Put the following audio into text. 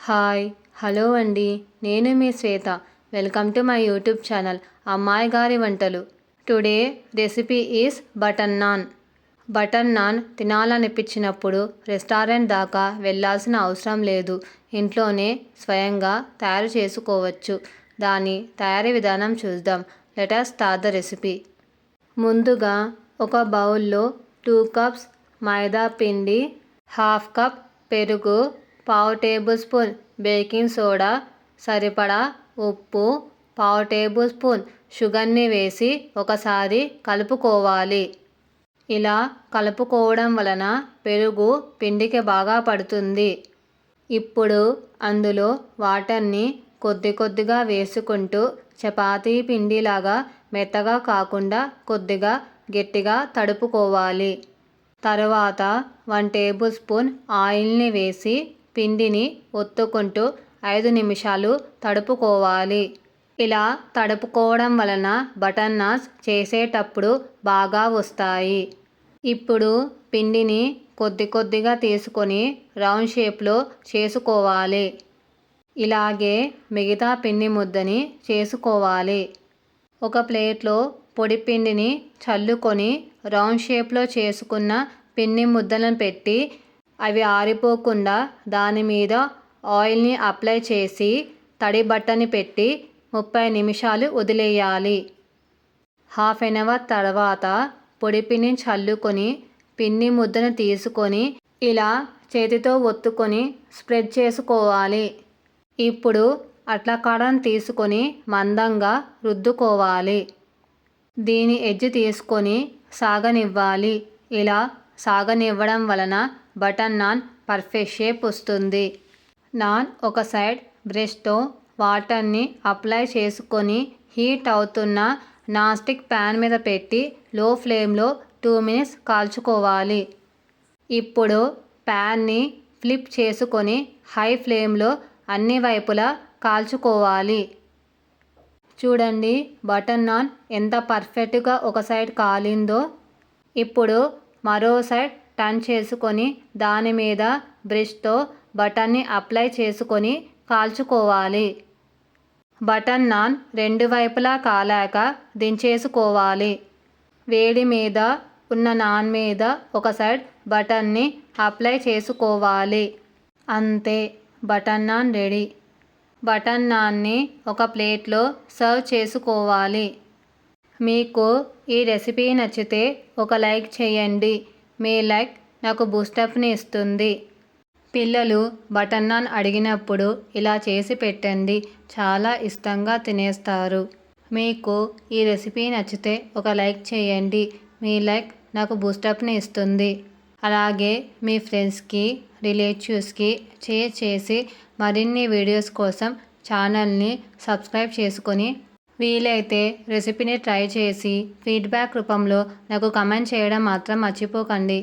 Hi hello అండి, నేను మీ Shweta. Welcome to my YouTube channel అమ్మాయి గారి వంటలు. Today recipe is butter naan. Butter naan తినాలనిపించినప్పుడు రెస్టారెంట్ దాకా వెళ్ళాల్సిన అవసరం లేదు. ఇంట్లోనే స్వయంగా తయారు చేసుకోవచ్చు. దాని తయారీ విధానం చూద్దాం. Let us start the recipe. ముందుగా ఒక బౌల్లో 2 కప్స్ మైదా పిండి, హాఫ్ కప్ పెరుగు, పావు టేబుల్ స్పూన్ బేకింగ్ సోడా, సరిపడా ఉప్పు, పావు టేబుల్ స్పూన్ షుగర్ని వేసి ఒకసారి కలుపుకోవాలి. ఇలా కలుపుకోవడం వలన పెరుగు పిండికి బాగా పడుతుంది. ఇప్పుడు అందులో వాటర్ని కొద్ది కొద్దిగా వేసుకుంటూ చపాతీ పిండిలాగా మెత్తగా కాకుండా కొద్దిగా గట్టిగా తడుపుకోవాలి. తరువాత 1 టేబుల్ స్పూన్ ఆయిల్ని వేసి పిండిని ఒత్తుకుంటూ 5 నిమిషాలు తడుపుకోవాలి. ఇలా తడుపుకోవడం వలన బటర్ నాన్స్ చేసేటప్పుడు బాగా వస్తాయి. ఇప్పుడు పిండిని కొద్ది కొద్దిగా తీసుకొని రౌండ్ షేప్లో చేసుకోవాలి. ఇలాగే మిగతా పిండి ముద్దని చేసుకోవాలి. ఒక ప్లేట్లో పొడి పిండిని చల్లుకొని రౌండ్ షేప్లో చేసుకున్న పిండి ముద్దలను పెట్టి అవి ఆరిపోకుండా దాని మీద ఆయిల్ని అప్లై చేసి తడి బట్టని పెట్టి 30 నిమిషాలు వదిలేయాలి. హాఫ్ ఎన్ అవర్ తర్వాత పొడి పిండిని చల్లుకొని పిండి ముద్దను తీసుకొని ఇలా చేతితో ఒత్తుకొని స్ప్రెడ్ చేసుకోవాలి. ఇప్పుడు అట్ల కాడను తీసుకొని మందంగా రుద్దుకోవాలి. దీని ఎడ్జ్ తీసుకొని సాగనివ్వాలి. ఇలా సాగనివ్వడం వలన బటర్ నాన్ పర్ఫెక్ట్ షేప్ వస్తుంది. నాన్ ఒక సైడ్ బ్రష్తో వాటర్ని అప్లై చేసుకొని హీట్ అవుతున్న నాన్ స్టిక్ ప్యాన్ మీద పెట్టి లో ఫ్లేమ్లో 2 మినిట్స్ కాల్చుకోవాలి. ఇప్పుడు ప్యాన్ని ఫ్లిప్ చేసుకొని హై ఫ్లేమ్లో అన్ని వైపులా కాల్చుకోవాలి. చూడండి బటర్ నాన్ ఎంత పర్ఫెక్ట్గా ఒక సైడ్ కాలిందో. ఇప్పుడు మరో సైడ్ టర్న్ చేసుకొని దాని మీద బ్రష్తో బటర్ని అప్లై చేసుకొని కాల్చుకోవాలి. బటర్ నాన్ 2 వైపులా కాలాక దించేసుకోవాలి. వేడి మీద ఉన్న నాన్ మీద ఒక సైడ్ బటర్ని అప్లై చేసుకోవాలి. అంతే, బటర్ నాన్ రెడీ. బటర్ నాన్ని ఒక ప్లేట్లో సర్వ్ చేసుకోవాలి. మీకు ఈ రెసిపీ నచ్చితే ఒక లైక్ చేయండి. మీ లైక్ నాకు బూస్టప్ని ఇస్తుంది. పిల్లలు బటర్ నాన్ అడిగినప్పుడు ఇలా చేసి పెట్టండి, చాలా ఇష్టంగా తినేస్తారు. మీకు ఈ రెసిపీ నచ్చితే ఒక లైక్ చేయండి. మీ లైక్ నాకు బూస్టప్ని ఇస్తుంది. అలాగే మీ ఫ్రెండ్స్కి, రిలేటివ్స్కి షేర్ చేసి మరిన్ని వీడియోస్ కోసం ఛానల్ని సబ్స్క్రైబ్ చేసుకొని వీలైతే రెసిపీని ట్రై చేసి ఫీడ్బ్యాక్ రూపంలో నాకు కమెంట్ చేయడం మాత్రం మర్చిపోకండి.